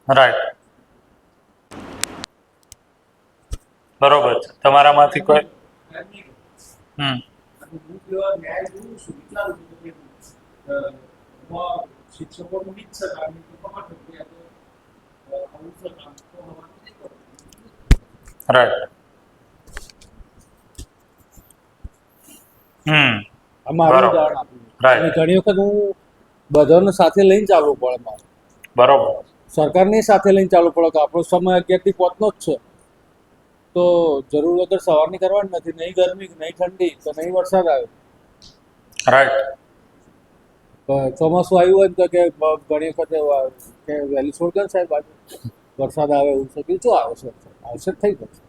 Right, બરોબર છે. તમારામાંથી કોઈ? રાઈટ. મારું ઉદાહરણ આપ્યું. ઘણી વખત હું બધાને સાથે લઈને ચાલવું પડે મારે. બરોબર. સરકારની સાથે લઈને ચાલવું પડે કે આપણો સમય 11 થી 5 નો જ છે, તો જરૂર વગર સવારની કરવાની નથી. નહીં ગરમી, નહીં ઠંડી, તો નહીં વરસાદ આવે. રાઈટ. ચોમાસું આવ્યું હોય ને તો કે ઘણી વખત કે વહેલી છોડ દે સાહેબ, આજે વરસાદ આવે એવું છે. બીજું આવે છે, આવશે જ થઈ જશે.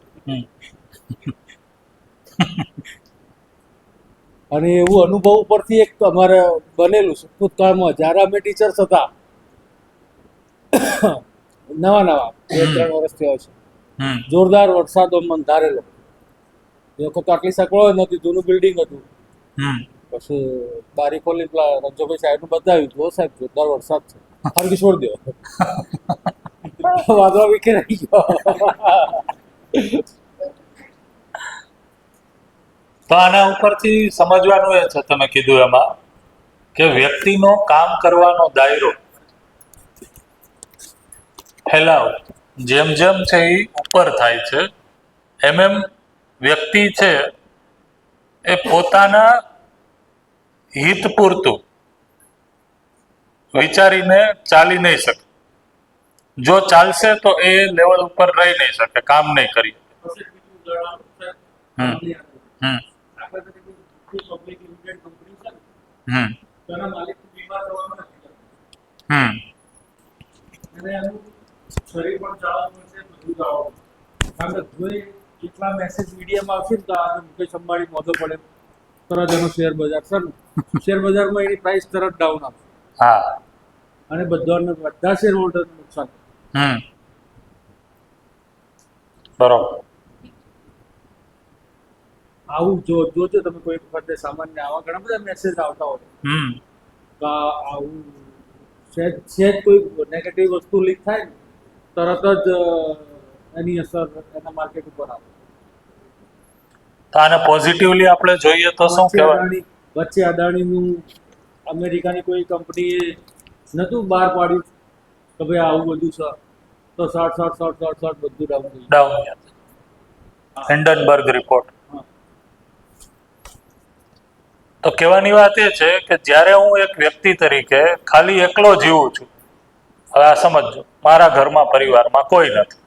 અને એવું અનુભવ ઉપરથી એક અમારે બનેલું છે ભૂતકાળમાં, જ્યારે અમે ટીચર્સ હતા નવા 2-3 વર્ષ થયા છે, જોરદાર વરસાદ ધારેલો. એ વખત આટલી સગવડો નથી, જૂનું બિલ્ડિંગ હતું. પછી બારી ખોલી પેલા રંજોભાઈ સાહેબનું બતાવ્યું, જો સાહેબ જોરદાર વરસાદ છે, હરકી છોડી દો. વાદળા વીખે રહી ગયો. તો આના ઉપરથી સમજવાનું એ છે, તમે કીધું એમાં, કે વ્યક્તિનો કામ કરવાનો દાયરો ફેલાવ જેમ જેમ છે એ ઉપર થાય છે, એમ વ્યક્તિ છે એ પોતાના હિત પૂરતું વિચારીને ચાલી નહીં શકે. જો ચાલશે તો એ લેવલ ઉપર રહી નહીં શકે, કામ નહીં કરી. કેટલા મેસેજ મીડિયામાં આવશે ને તો આજે મુકેશ અંબાણી મોઢો પડે, તરત એનો શેર બજારમાં એની પ્રાઇસ તરત ડાઉન આવશે. હા, અને બધા શેર હોલ્ડરને નુકસાન. બરોબર. આવું જોજો તમે કોઈ વખતે સામાન્ય આવા ઘણા બધા મેસેજ આવતા હોય કે આવું સહેજ કોઈ નેગેટિવ વસ્તુ લીક થાય ને તરત જ એની અસર એના માર્કેટ ઉપર આવે. તો આને પોઝિટિવલી આપણે જોઈએ તો શું કહેવાય? વચ્ચે અદાણીનું અમેરિકાની કોઈ કંપનીએ નતું બહાર પાડ્યું કે ભાઈ આવું બધું છે, તો શોર્ટ બધું ડાઉન. Hindenburg report. તો કહેવાની વાત એ છે કે જ્યારે હું એક વ્યક્તિ તરીકે ખાલી એકલો જીવું છું, હવે આ સમજો, મારા ઘરમાં પરિવારમાં કોઈ નથી,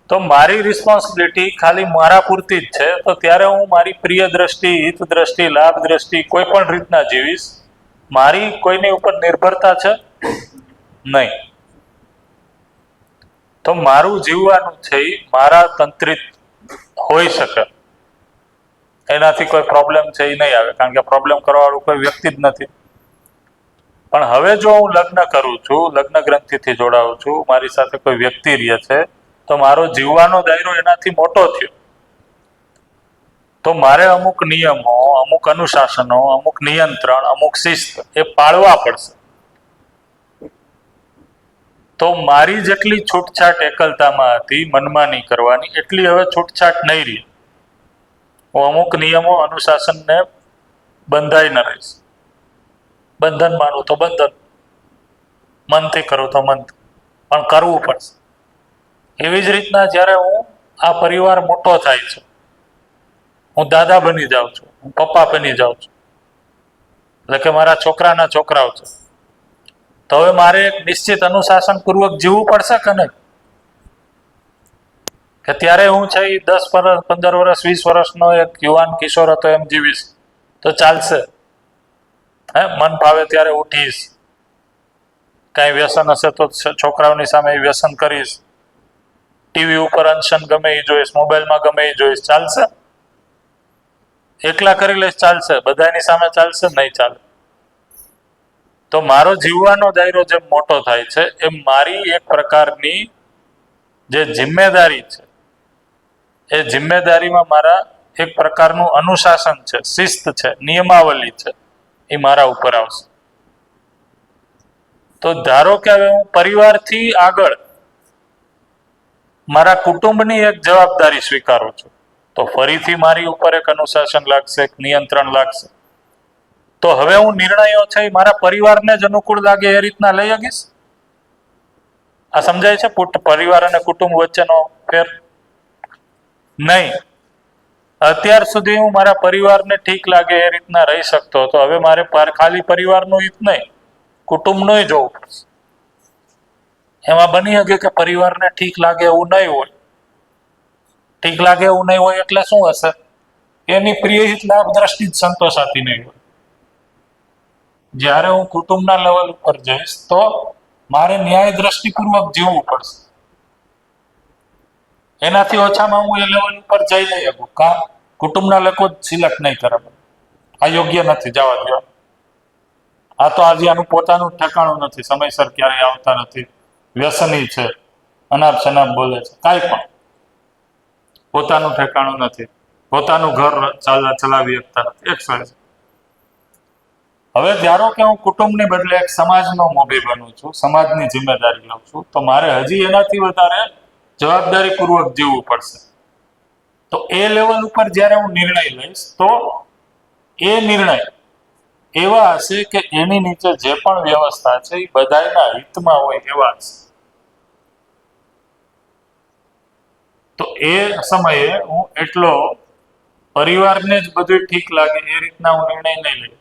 તો મારી રિસ્પોન્સિબિલિટી ખાલી મારા પૂરતી જ છે. તો ત્યારે હું મારી પ્રિય દ્રષ્ટિ, હિત દ્રષ્ટિ, લાભ દ્રષ્ટિ કોઈ પણ રીતના જીવીશ. મારી કોઈની ઉપર નિર્ભરતા છે નહીં. તો મારું જીવવાનું છે એ મારા તંત્રિત હોઈ શકે, એનાથી કોઈ પ્રોબ્લેમ છે એ નહીં આવે, કારણ કે પ્રોબ્લેમ કરવાવાળું કોઈ વ્યક્તિ જ નથી. પણ હવે જો હું લગ્ન કરું છું, લગ્ન ગ્રંથિથી જોડાઉં છું, મારી સાથે કોઈ વ્યક્તિ રહે છે, તો મારો જીવવાનો દાયરો એનાથી મોટો થયો. તો મારે અમુક નિયમો, અમુક અનુશાસનો, અમુક નિયંત્રણ, અમુક શિસ્ત એ પાળવા પડશે. તો મારી જેટલી છૂટછાટ એકલતામાં હતી મનમાની કરવાની, એટલી હવે છૂટછાટ નહીં રહી. હું અમુક નિયમો, અનુશાસનને બંધાઈ ન રહીશ. બંધન માનું તો બંધન, મનથી કરું તો મનથી, પણ કરવું પડશે. એવી જ રીતના જ્યારે હું આ પરિવાર મોટો થાય છે, હું દાદા બની જાઉં છું, હું પપ્પા બની જાઉં છું, એટલે કે મારા છોકરાના છોકરાઓ છે, તો હવે મારે એક નિશ્ચિત અનુશાસન પૂર્વક જીવવું પડશે કે નહીં? કે ત્યારે હું છે એ 10 વર્ષ, 15 વર્ષ, 20 વર્ષનો એક યુવાન કિશોર હતો એમ જીવીશ તો ચાલશે? મન ભાવે ત્યારે ઉઠીશ, કાંઈ વ્યસન હશે તો છોકરાઓની સામે વ્યસન કરીશ, ટીવી ઉપર અનશન ગમે એ જોઈશ, મોબાઈલમાં ગમે એ જોઈશ, ચાલશે? એકલા કરી લઈશ, ચાલશે? બધાની સામે ચાલશે? નહીં ચાલે. તો મારો જીવવાનો દાયરો જેમ મોટો થાય છે, એમ મારી એક પ્રકારની જે જિમ્મેદારી છે, એ જિમ્મેદારીમાં મારા એક પ્રકારનું અનુશાસન છે, શિસ્ત છે, નિયમાવલી છે, એ મારા ઉપર આવશે. તો ધારો કે હવે હું પરિવારથી આગળ મારા કુટુંબની એક જવાબદારી સ્વીકારું છું, તો ફરીથી મારી ઉપર એક અનુશાસન લાગશે, એક નિયંત્રણ લાગશે. તો હવે હું નિર્ણયો છે મારા પરિવારને જ અનુકૂળ લાગે એ રીતના લઈ શકીશ. આ સમજાય છે? પરિવાર અને કુટુંબ વચ્ચેનો ફેર નહીં. અત્યાર સુધી હું મારા પરિવારને ઠીક લાગે એ રીતના રહી શકતો હતો, હવે મારે ખાલી પરિવારનું હિત નહીં, કુટુંબનું જોવું પડશે. એમાં બની શકે કે પરિવારને ઠીક લાગે એવું નહીં હોય. ઠીક લાગે એવું નહીં હોય એટલે શું હશે? એની પ્રિય હિત લાભ દ્રષ્ટિ જ સંતોષાતી નહીં હોય. જ્યારે હું કુટુંબના લેવલ ઉપર જઈશ તો મારે ન્યાય દ્રષ્ટિપૂર્વક જીવવું પડશે. એનાથી ઓછામાં હું એ લેવલ ઉપર જઈ લઈ શકું. કામ કુટુંબના લોકો જ સિલેક્ટ નહીં કરે, આ યોગ્ય નથી, જવા દો. આ તો આજે આનું પોતાનું ઠેકાણું નથી, સમયસર ક્યારેય આવતા નથી, વ્યસની છે, અનાપ શનાપ બોલે છે, કાંઈ પણ પોતાનું ઠેકાણું નથી, પોતાનું ઘર ચલાવી શકતા નથી. એક છે. હવે ધારો કે હું કુટુંબની બદલે એક સમાજનો મોભી બનું છું, સમાજની જિમ્મેદારી લઉં છું, તો મારે હજી એનાથી વધારે જવાબદારી પૂર્વક જીવવું પડશે. તો એ લેવલ ઉપર જ્યારે હું નિર્ણય લઈશ તો એ નિર્ણય એવા હશે કે એની નીચે જે પણ વ્યવસ્થા છે એ બધાના હિતમાં હોય એવા હશે. તો એ સમયે હું એટલો પરિવારને જ બધું ઠીક લાગે એ રીતના હું નિર્ણય નહીં લઈ.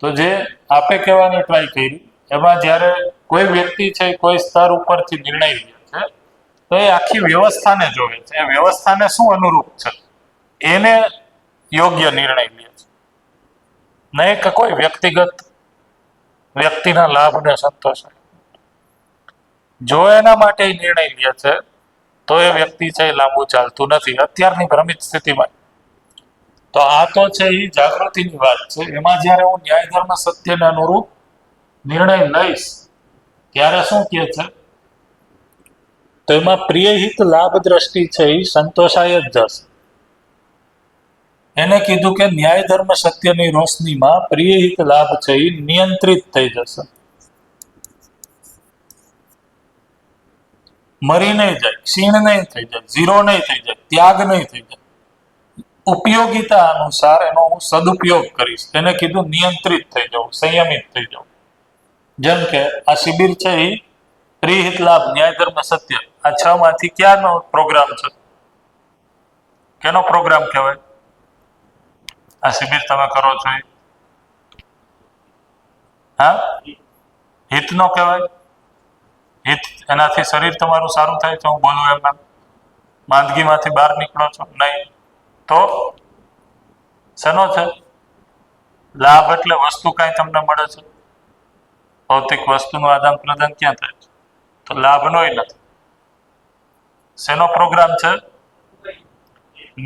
તો જે આપે કહેવાની ટ્રાય કરી એમાં જ્યારે કોઈ વ્યક્તિ છે કોઈ સ્તર ઉપરથી નિર્ણય લે છે તો એ આખી વ્યવસ્થાને જોવે છે, એ વ્યવસ્થાને શું અનુરૂપ છે એને યોગ્ય નિર્ણય લે છે, નહીં કે કોઈ વ્યક્તિના લાભને સંતોષે. જો એના માટે નિર્ણય લે છે તો એ વ્યક્તિ છે એ લાંબુ ચાલતું નથી અત્યારની ભ્રમિત સ્થિતિમાં. તો આ તો છે એ જાગૃતિની વાત છે. એમાં જ્યારે હું ન્યાય ધર્મ સત્યને અનુરૂપ નિર્ણય લઈશ ત્યારે શું કહે છે? તો એમાં પ્રિય હિત લાભ દ્રષ્ટિ છે એ સંતોષાય જ જશે. એને કીધું કે ન્યાય ધર્મ સત્યની રોશનીમાં પ્રિય હિત લાભ છે એ નિયંત્રિત થઈ જશે, મરી નહીં જાય, ક્ષીણ નહીં થઈ જાય, ઝીરો નહીં થઈ જાય, ત્યાગ નહીં થઈ જાય. ઉપયોગિતા અનુસાર એનો હું સદુપયોગ કરીશ. એને કીધું નિયંત્રિત થઈ જવું, સંયમિત થઈ જવું. જેમ કે આ શિબિર છે એ પ્રિય હિત લાભ ન્યાય ધર્મ સત્ય આ 6 માંથી ક્યાંનો પ્રોગ્રામ છે? કેનો પ્રોગ્રામ કહેવાય? આ શિબિર તમે કરો છો એ હા હિતનો કહેવાય. હિત એનાથી શરીર તમારું સારું થાય છે, હું બોલું એમ માંદગીમાંથી બહાર નીકળો છો નહીં. તો શેનો છે? લાભ એટલે વસ્તુ કાંઈ તમને મળે છે, ભૌતિક વસ્તુનું આદાન પ્રદાન ક્યાં થાય છે? તો લાભનોય નથી. શેનો પ્રોગ્રામ છે?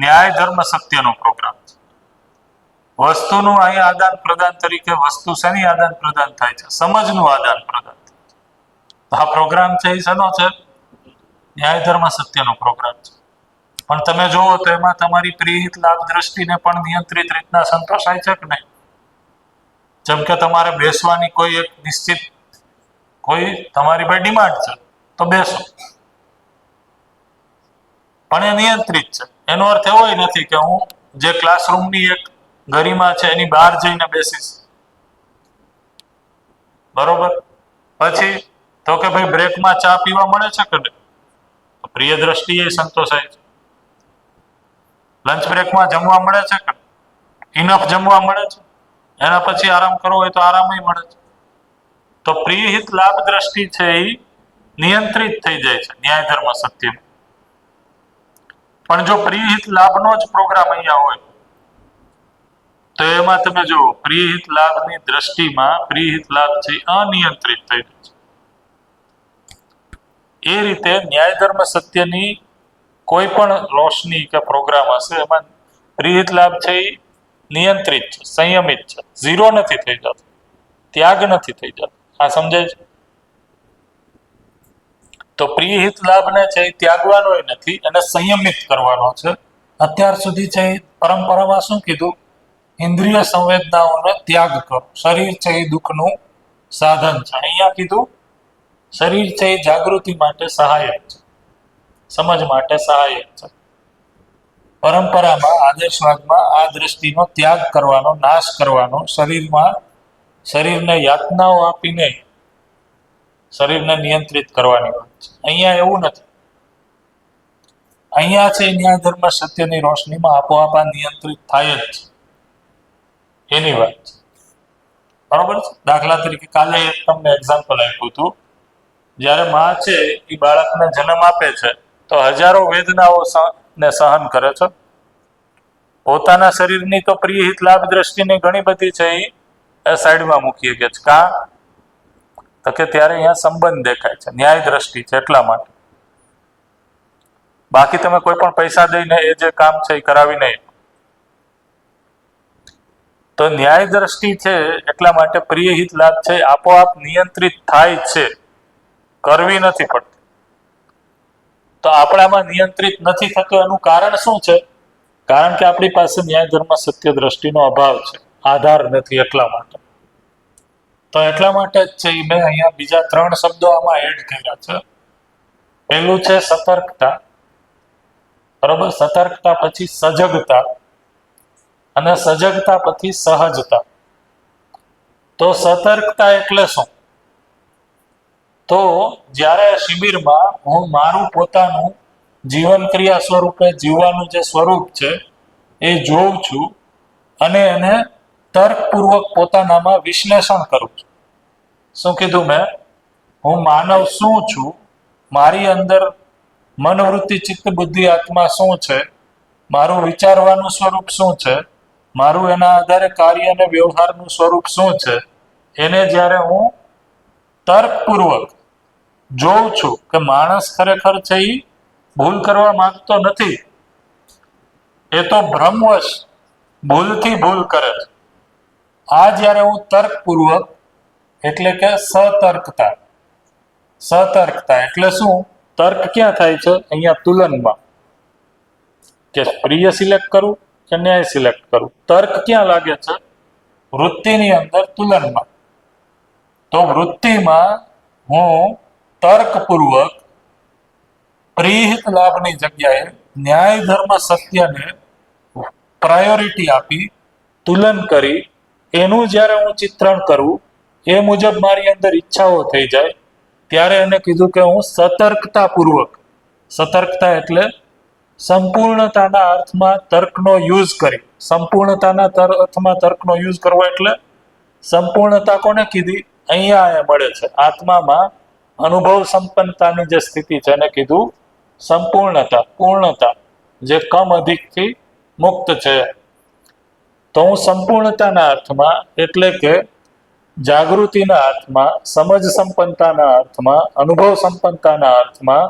ન્યાય ધર્મ સત્યનો પ્રોગ્રામ છે. વસ્તુનું અહીં આદાન પ્રદાન તરીકે વસ્તુ શેની આદાન પ્રદાન થાય છે? સમજનું આદાન પ્રદાન થાય છે. તો આ પ્રોગ્રામ છે એ શેનો છે? ન્યાય ધર્મ સત્યનો પ્રોગ્રામ છે. પણ તમે જોવો તો એમાં તમારી પ્રિય લાભ દ્રષ્ટિને પણ નિયંત્રિત રીતના સંતોષાય છે કે નહીં? જેમ કે તમારે બેસવાની કોઈ એક નિશ્ચિત કોઈ તમારી પાસે ડિમાન્ડ છે તો બેસો, પણ એ નિયંત્રિત છે. એનો અર્થ એવો નથી કે હું જે ક્લાસરૂમની એક ગરિમા છે એની બહાર જઈને બેસીશ, બરોબર. પછી તો કે ભાઈ બ્રેકમાં ચા પીવા મળે છે કે નહીં? પ્રિય દ્રષ્ટિએ સંતોષાય છે. લંચ બ્રેકમાં જમવા મળે છે કે ઇનફ જમવા મળે છે? એના પછી આરામ કરવો હોય તો આરામય મળે છે. તો પ્રિય હિત લાભ દ્રષ્ટિ છે એ નિયંત્રિત થઈ જાય છે ન્યાય ધર્મ સત્ય. પણ જો પ્રિય હિત લાભનો જ પ્રોગ્રામ અહીંયા હોય તો એમાં તમે જો પ્રિય હિત લાભની દ્રષ્ટિમાં પ્રિય હિત લાભ છે અનિયંત્રિત થઈ જાય છે. એ રીતે ન્યાય ધર્મ સત્યની કોઈ પણ રોશની કે પ્રોગ્રામ હશે એમાં પ્રિય હિત લાભ છે એ નિયંત્રિત છે, સંયમિત છે, ઝીરો નથી થઈ જતો, ત્યાગ નથી થઈ જતો. આ સમજાય છે? તો પ્રિય હિત લાભને છે એ ત્યાગવાનો નથી, એને સંયમિત કરવાનો છે. અત્યાર સુધી છે એ પરંપરામાં શું કીધું? ઇન્દ્રિય સંવેદનાઓનો ત્યાગ કરો. શરીર છે એ દુઃખનું સાધન છે. અહીંયા કીધું શરીર છે એ જાગૃતિ માટે સહાયક છે, સમજ માટે સહાયક છે. પરંપરામાં આદર્શવાદમાં આ દ્રષ્ટિનો ત્યાગ કરવાનો, નાશ કરવાનો, શરીરને યાતનાઓ આપીને શરીરને નિયંત્રિત કરવાની વાત છે. અહીંયા એવું નથી. અહીંયા છે ન્યાય ધર્મ સત્યની રોશનીમાં આપોઆપ આ નિયંત્રિત થાય જ છે, એની વાત છે. બરોબર છે. દાખલા તરીકે કાલે એક તમને એક્ઝામ્પલ આપ્યું હતું. જ્યારે માં છે એ બાળકને જન્મ આપે છે તો હજારો વેદનાઓ ને સહન કરે છે. પોતાના શરીરની તો પ્રિય હિત લાભ દ્રષ્ટિની ઘણી બધી છે એ સાઈડમાં મૂકીએ કે કા તો કે ત્યારે અહીંયા સંબંધ દેખાય છે, ન્યાય દ્રષ્ટિ છે એટલા માટે. બાકી તમે કોઈ પણ પૈસા દઈને એ જે કામ છે એ કરાવી નહીં. તો ન્યાય દ્રષ્ટિ છે એટલા માટે પ્રિય હિત લાભ છે આપોઆપ નિયંત્રિત થાય છે, કરવી નથી પડતી. તો આપણામાં નિયંત્રિત નથી થતું એનું કારણ શું છે? કારણ કે આપણી પાસે ન્યાય ધર્મ સત્ય દ્રષ્ટિનો અભાવ છે, આધાર નથી એટલા માટે. તો એટલા માટે જ છે મેં અહીંયા બીજા 3 શબ્દો આમાં એડ કર્યા છે. પહેલું છે સતર્કતા, બરોબર. સતર્કતા પછી સજગતા, અને સજગતા પછી સહજતા. તો સતર્કતા એટલે શું? તો જ્યારે શિબિરમાં હું મારું પોતાનું જીવન ક્રિયા સ્વરૂપે જીવવાનું જે સ્વરૂપ છે એ જોઉં છું અને એને તર્કપૂર્વક પોતાનામાં વિશ્લેષણ કરું છું. શું કીધું મેં? હું માનવ શું છું, મારી અંદર મનોવૃત્તિ ચિત્ત બુદ્ધિ આત્મા શું છે, મારું વિચારવાનું સ્વરૂપ શું છે, મારું એના આધારે કાર્ય અને વ્યવહારનું સ્વરૂપ શું છે, એને જ્યારે હું તર્કપૂર્વક જોઉં છું કે માણસ ખરેખર છે એ ભૂલ કરવા માંગતો નથી, એ તો ભ્રમવશ ભૂલથી ભૂલ કરે છે. આ જ્યારે હું તર્કપૂર્વક એટલે કે સતર્કતા. સતર્કતા એટલે શું? તર્ક ક્યાં થાય છે? અહીંયા તુલનમાં, કે પ્રિય સિલેક્ટ કરું કે ન્યાય સિલેક્ટ કરું. તર્ક ક્યાં લાગે છે? વૃત્તિની અંદર, તુલનમાં. તો વૃત્તિમાં હું તર્કપૂર્વક પ્રિયહિત લાભની જગ્યાએ ન્યાય ધર્મ સત્યને પ્રાયોરિટી આપી તુલન કરી એનું જ્યારે હું ચિત્રણ કરું, એ મુજબ મારી અંદર ઈચ્છાઓ થઈ જાય, ત્યારે એને કીધું કે હું સતર્કતાપૂર્વક. સતર્કતા એટલે સંપૂર્ણતાના અર્થમાં તર્કનો યુઝ કરી. સંપૂર્ણતાના અર્થમાં તર્કનો યુઝ કરવો એટલે સંપૂર્ણતા કોને કીધી? અહીંયા મળે છે આત્મામાં અનુભવ સંપન્નતાની જે સ્થિતિ છે એને કીધું સંપૂર્ણતા, પૂર્ણતા, જે કમ અધિકથી મુક્ત છે. તો હું સંપૂર્ણતાના અર્થમાં એટલે કે જાગૃતિના અર્થમાં, સમજ સંપન્નતાના અર્થમાં, અનુભવ સંપન્નતાના અર્થમાં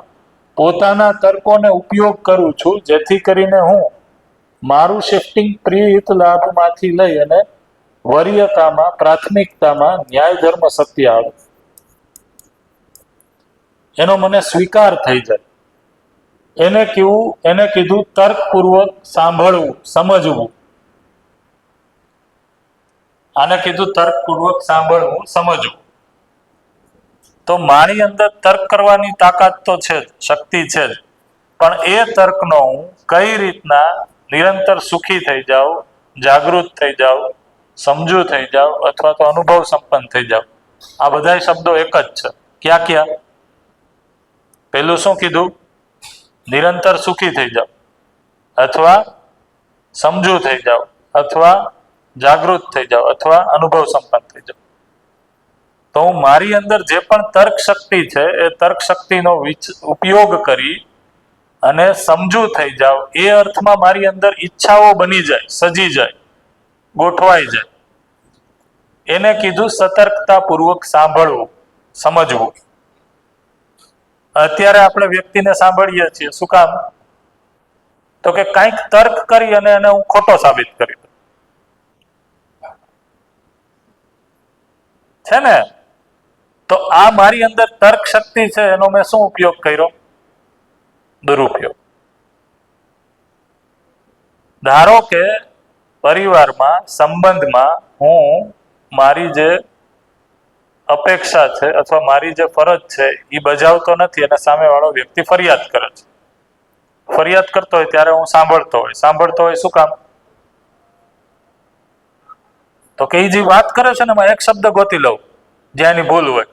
પોતાના તર્કોને ઉપયોગ કરું છું, જેથી કરીને હું મારું શિફ્ટિંગ પ્રિયહિત લાભમાંથી લઈ અને વરીયતામાં, પ્રાથમિકતામાં ન્યાય ધર્મ સત્ય આવે, એનો મને સ્વીકાર થઈ જાય. એને કીધું તર્કપૂર્વક સાંભળવું, સમજવું. આને કીધું તર્કપૂર્વક સાંભળવું, સમજવું. તો મારી અંદર તર્ક કરવાની તાકાત તો છે જ, શક્તિ છે જ, પણ એ તર્કનો હું કઈ રીતના નિરંતર સુખી થઈ જાઉં, જાગૃત થઈ જાઉં, સમજુ થઈ જાઉં, અથવા તો અનુભવ સંપન્ન થઈ જાઉં. આ બધા શબ્દો એક જ છે. ક્યાં ક્યાં? પેલું શું કીધું? નિરંતર સુખી થઈ જાવ, અથવા સમજુ થઈ જાવ, અથવા જાગૃત થઈ જાવ, અથવા અનુભવ સંપન્ન થઈ જાવ. તો હું મારી અંદર જે પણ તર્ક શક્તિ છે એ તર્ક શક્તિનો ઉપયોગ કરી અને સમજુ થઈ જાવ, એ અર્થમાં મારી અંદર ઈચ્છાઓ બની જાય, સજી જાય, ગોઠવાઈ જાય. એને કીધું સતર્કતાપૂર્વક સાંભળવું, સમજવું. અત્યારે આપણે વ્યક્તિને સાંભળીએ છીએ, શું કામ? તો કે કંઈક તર્ક કરી અને એને હું ખોટો સાબિત કરી દઉં, છે ને? તો આ મારી અંદર તર્ક શક્તિ છે, એનો મેં શું ઉપયોગ કર્યો? દુરુપયોગ. ધારો કે પરિવારમાં, સંબંધમાં હું મારી જે અપેક્ષા છે અથવા મારી જે ફરજ છે એ બજાવતો નથી અને સામેવાળો વ્યક્તિ ફરિયાદ કરે છે. ફરિયાદ કરતો હોય ત્યારે હું સાંભળતો હોય શું કામ? તો કે એ જે વાત કરે છે ને એમાં એક શબ્દ ગોતી લઉં જ્યાં એની ભૂલ હોય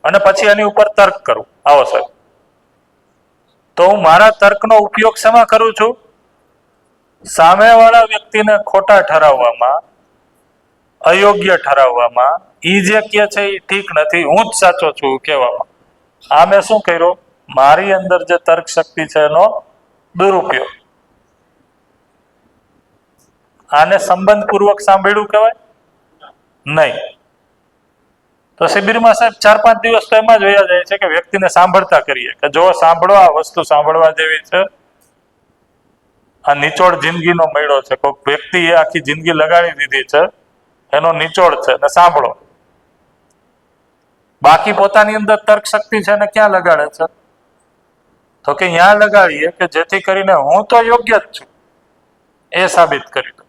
અને પછી એની ઉપર તર્ક કરું. આવો સાહેબ, તો હું મારા તર્કનો ઉપયોગ શેમાં કરું છું? સામેવાળા વ્યક્તિને ખોટા ઠરાવવામાં, અયોગ્ય ઠરાવવામાં, ઈ જે કહે છે એ ઠીક નથી, હું જ સાચો છું કહેવામાં. આ મેં શું કર્યું? મારી અંદર જે તર્ક શક્તિ છે એનો દુરુપયોગ. આને સંબંધપૂર્વક સાંભળ્યું કહેવાય? નહીં. તો શિબિરમાં સાહેબ 4-5 દિવસ તો એમાં જ વયા જાય છે કે વ્યક્તિને સાંભળતા કરીએ કે જો સાંભળો, આ વસ્તુ સાંભળવા જેવી છે. આ નિચોડ જિંદગીનો મળ્યો છે, કોઈક વ્યક્તિએ આખી જિંદગી લગાડી દીધી છે, એનો નિચોડ છે ને સાંભળો. બાકી પોતાની અંદર તર્ક શક્તિ છે ને ક્યાં લગાડે છે? તો કે ત્યાં લગાડીએ કે જેથી કરીને હું તો યોગ્ય જ છું એ સાબિત કરી દઉં.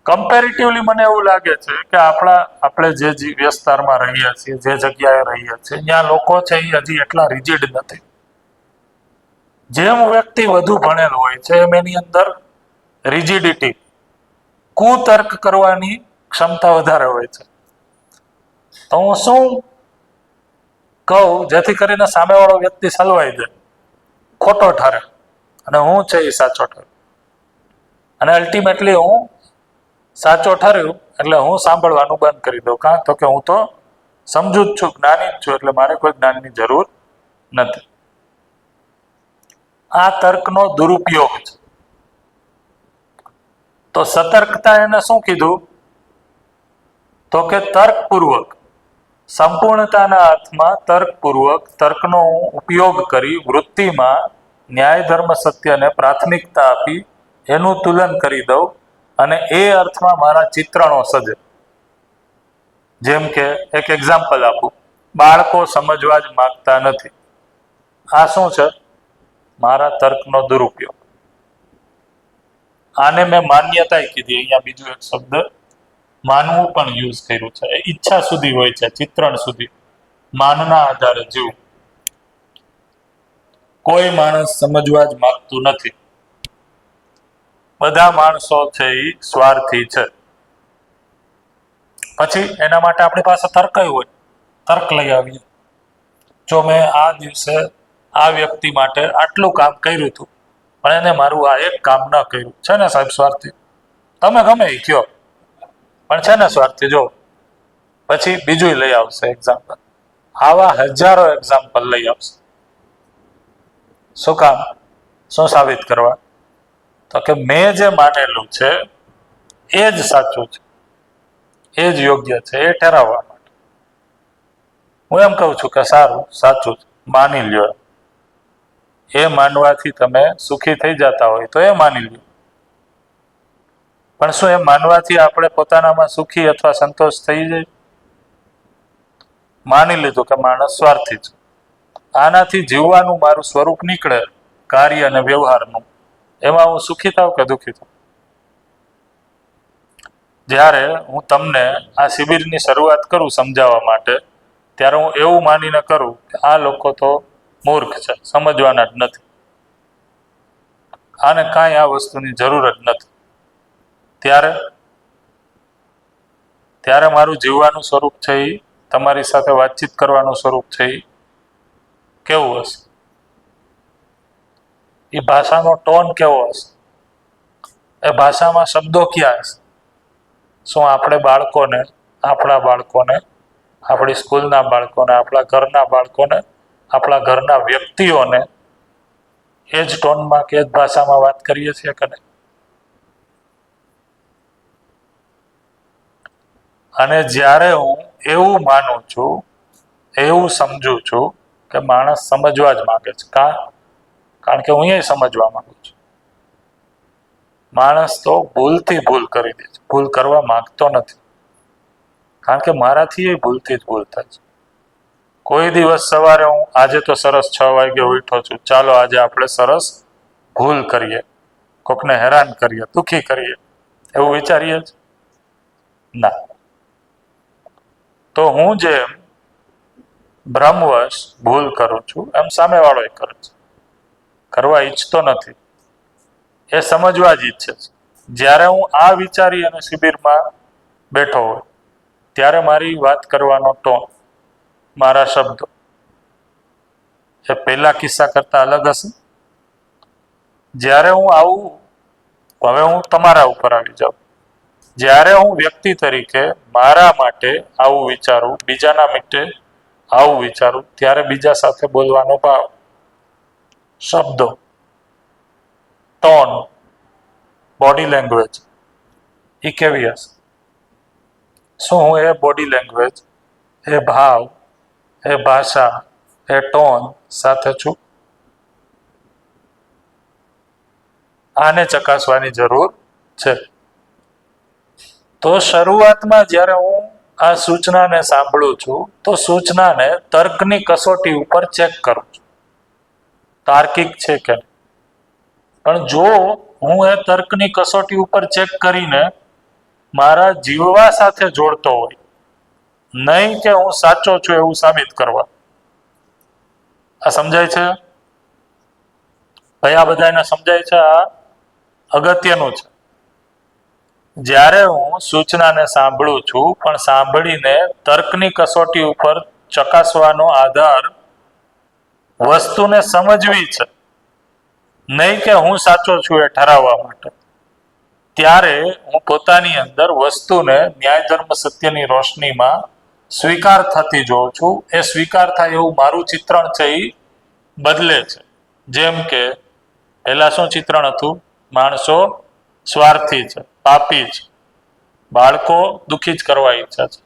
કમ્પેરેટિવલી મને એવું લાગે છે કે આપણે જે વિસ્તારમાં રહીએ છીએ, જે જગ્યાએ રહીએ છીએ, ત્યાં લોકો છે એ હજી એટલા રિજિડ નથી. જેમ વ્યક્તિ વધુ ભણેલ હોય છે એમ એની અંદર રિજિડિટી, કુતર્ક કરવાની ક્ષમતા વધારે હોય છે. તો હું શું કહું જેથી કરીને સામેવાળો વ્યક્તિ સલવાઈ જાય, ખોટો ઠરે અને હું છે એ સાચો ઠરું. અને અલ્ટિમેટલી હું સાચો ઠર્યું એટલે હું સાંભળવાનું બંધ કરી દઉં. કાં તો કે હું તો સમજુ જ છું, જ્ઞાની જ છું, એટલે મારે કોઈ જ્ઞાનની જરૂર નથી. આ તર્કનો દુરુપયોગ છે. તો સતર્કતા એને શું કીધું? તો કે તર્કપૂર્વક, સંપૂર્ણતાના અર્થમાં તર્કપૂર્વક, તર્કનો ઉપયોગ કરી વૃત્તિમાં ન્યાય, ધર્મ, સત્યને પ્રાથમિકતા આપી એનું તુલન કરી દઉં અને એ અર્થમાં મારા ચિત્રણો સજે. જેમ કે એક એક્ઝામ્પલ આપું, બાળકો સમજવા જ માંગતા નથી. આ શું છે? મારા તર્કનો દુરુપયોગ. આને મેં માન્યતા કીધી. અહીંયા બીજું એક શબ્દ માનવું પણ યુઝ કર્યું છે. ઈચ્છા સુધી હોય છે, ચિત્રણ સુધી, માનના આધારે જીવ. કોઈ માણસ સમજવા જ માંગતું નથી. બધા માણસો છે એ સ્વાર્થી છે. પછી એના માટે આપણી પાસે તર્ક હોય, તર્ક લઈ આવીએ. જો મેં આ દિવસે આ વ્યક્તિ માટે આટલું કામ કર્યું હતું પણ એને મારું આ એક કામ ન કર્યું, છે ને સાહેબ સ્વાર્થી? તમે ગમે એ કયો પણ છે ને સ્વાર્થી? જો પછી બીજું લઈ આવશે એક્ઝામ્પલ. આવા હજારો એક્ઝામ્પલ લઈ આવશે. શું કામ? શું સાબિત કરવા? તો કે મેં જે માનેલું છે એ જ સાચું છે, એ જ યોગ્ય છે, એ ઠરાવવા માટે હું એમ કહું છું કે સારું, સાચું છે, માની લ્યો. એ માનવાથી તમે સુખી થઈ જતા હોય તો એ માની લ્યો. પણ શું એ માનવાથી આપણે પોતાનામાં સુખી અથવા સંતોષ થઈ જાય? માની લીધું કે માણસ સ્વાર્થી છે. આનાથી જીવવાનું મારું સ્વરૂપ નીકળે કાર્ય અને વ્યવહારનું, એમાં હું સુખી થાવ કે દુઃખી થાવ? જ્યારે હું તમને આ શિબિરની શરૂઆત કરું સમજાવવા માટે, ત્યારે હું એવું માનીને કરું કે આ લોકો તો મૂર્ખ છે, સમજવાના જ નથી, આને કાંઈ આ વસ્તુની જરૂર જ નથી. ત્યારે મારું જીવવાનું સ્વરૂપ છે એ, તમારી સાથે વાતચીત કરવાનું સ્વરૂપ છે એ કેવું હશે? એ ભાષાનો ટોન કેવો હશે? એ ભાષામાં શબ્દો ક્યાં હશે? શું આપણે બાળકોને, આપણી સ્કૂલના બાળકોને, આપણા ઘરના બાળકોને, આપણા ઘરના વ્યક્તિઓને એ જ ટોનમાં કે જ ભાષામાં વાત કરીએ છીએ કે નહીં? અને જ્યારે હું એવું માનું છું, એવું સમજુ છું કે માણસ સમજવા જ માંગે છે, કારણ કે હું એ સમજવા માંગુ છું. માણસ તો ભૂલથી ભૂલ કરી દે છે, ભૂલ કરવા માંગતો નથી, કારણ કે મારાથી એ ભૂલથી જ ભૂલ થાય છે. કોઈ દિવસ સવારે હું આજે તો સરસ 6 વાગે ઉઠ્યો છું, ચાલો આજે આપણે સરસ ભૂલ કરીએ, કોકને હેરાન કરીએ, દુઃખી કરીએ, એવું વિચારીએ જ? ના. તો હું જેમ ભ્રમવશ ભૂલ કરું છું એમ સામેવાળો કરે છે, કરવા ઈચ્છતો નથી, એ સમજવા જ ઈચ્છે છે. જ્યારે હું આ વિચારી અને શિબિરમાં બેઠો હોય ત્યારે મારી વાત કરવાનો ટોન, મારા શબ્દો એ પહેલા કિસ્સા કરતા અલગ હશે. જ્યારે હું આવું, હવે હું તમારા ઉપર આવી જાઉં, જ્યારે હું વ્યક્તિ તરીકે મારા માટે આવું વિચારું, બીજાના માટે આવું વિચારું, ત્યારે બીજા સાથે બોલવાનો ભાવ, શબ્દો, ટોન, બોડી લેંગ્વેજ એ કેવી હશે? શું હું એ બોડી લેંગ્વેજ, એ ભાવ, એ ભાષા, એ ટોન સાથે છું? આને ચકાસવાની જરૂર છે. તો શરૂઆતમાં જ્યારે હું આ સૂચનાને સાંભળું છું તો સૂચનાને તર્કની કસોટી ઉપર ચેક કરું છું, તાર્કિક છે કે. પણ જો હું એ તર્કની કસોટી ઉપર ચેક કરીને મારા જીવવા સાથે જોડતો હોય, નહીં કે હું સાચો છું એવું સાબિત કરવા. આ સમજાય છે ભાઈ? આ બધાને સમજાય છે? આ અગત્યનું છે. જ્યારે હું સૂચનાને સાંભળું છું પણ સાંભળીને તર્કની કસોટી ઉપર ચકાસવાનો આધાર વસ્તુને સમજવી છે, નહીં કે હું સાચો છું એ ઠરાવવા માટે, ત્યારે હું પોતાની અંદર વસ્તુને ન્યાય ધર્મ સત્યની રોશનીમાં સ્વીકાર થતી જોઉં છું. એ સ્વીકાર થાય એવું મારું ચિત્રણ છે એ બદલે છે. જેમ કે પહેલા શું ચિત્રણ હતું? માણસો સ્વાર્થી છે, પાપી છે, બાળકો દુઃખી જ કરવા ઈચ્છે છે.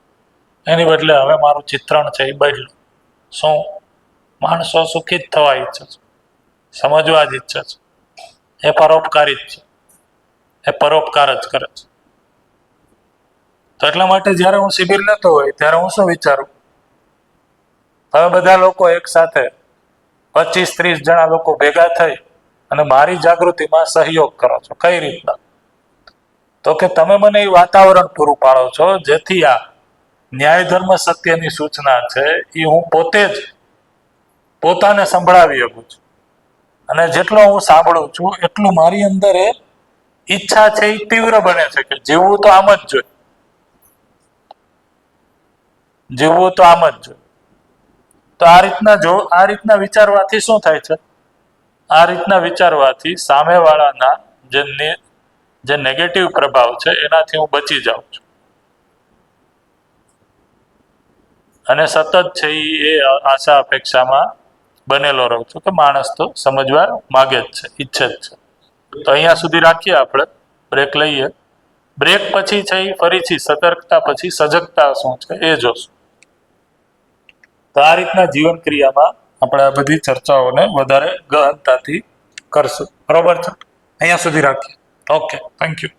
એની બદલે હવે મારું ચિત્રણ છે એ બદલ્યું. શું? માણસો સુખી જ થવા ઈચ્છે છે, સમજવા જ ઈચ્છે છે, એ પરોપકારી જ છે, એ પરોપકાર જ કરે છે. તો એટલા માટે જ્યારે હું શિબિર લેતો હોય ત્યારે હું શું વિચારું? હવે બધા લોકો એક સાથે 25-30 જણા લોકો ભેગા થઈ અને મારી જાગૃતિમાં સહયોગ કરો છો. કઈ રીતના? તો કે તમે મને એ વાતાવરણ પૂરું પાડો છો જેથી આ ન્યાય ધર્મ સત્યની સૂચના છે એ હું પોતે જ પોતાને સંભળાવી શકું છું. અને જેટલો હું સાંભળું છું એટલું મારી અંદર એ ઈચ્છા છે એ તીવ્ર બને છે કે જીવવું તો આમ જ જોઈએ, જીવવું તો આમ જ જોઈએ. તો આ રીતના વિચારવાથી શું થાય છે? આ રીતના વિચારવાથી સામેવાળાના જે નેગેટિવ પ્રભાવ છે એનાથી હું બચી જાઉં છું. અને સતત છે એ આશા અપેક્ષામાં બનેલો રહું છું કે માણસ તો સમજવા માગે જ છે, ઈચ્છે જ છે. તો અહીંયા સુધી રાખીએ આપણે, બ્રેક લઈએ. બ્રેક પછી છે એ ફરીથી સતર્કતા પછી સજગતા શું છે એ જોશું. તો આ રીતના જીવન ક્રિયામાં આપણે આ બધી ચર્ચાઓને વધારે ગહનતાથી કરશું. બરોબર છે? અહીંયા સુધી રાખીએ. Okay, thank you.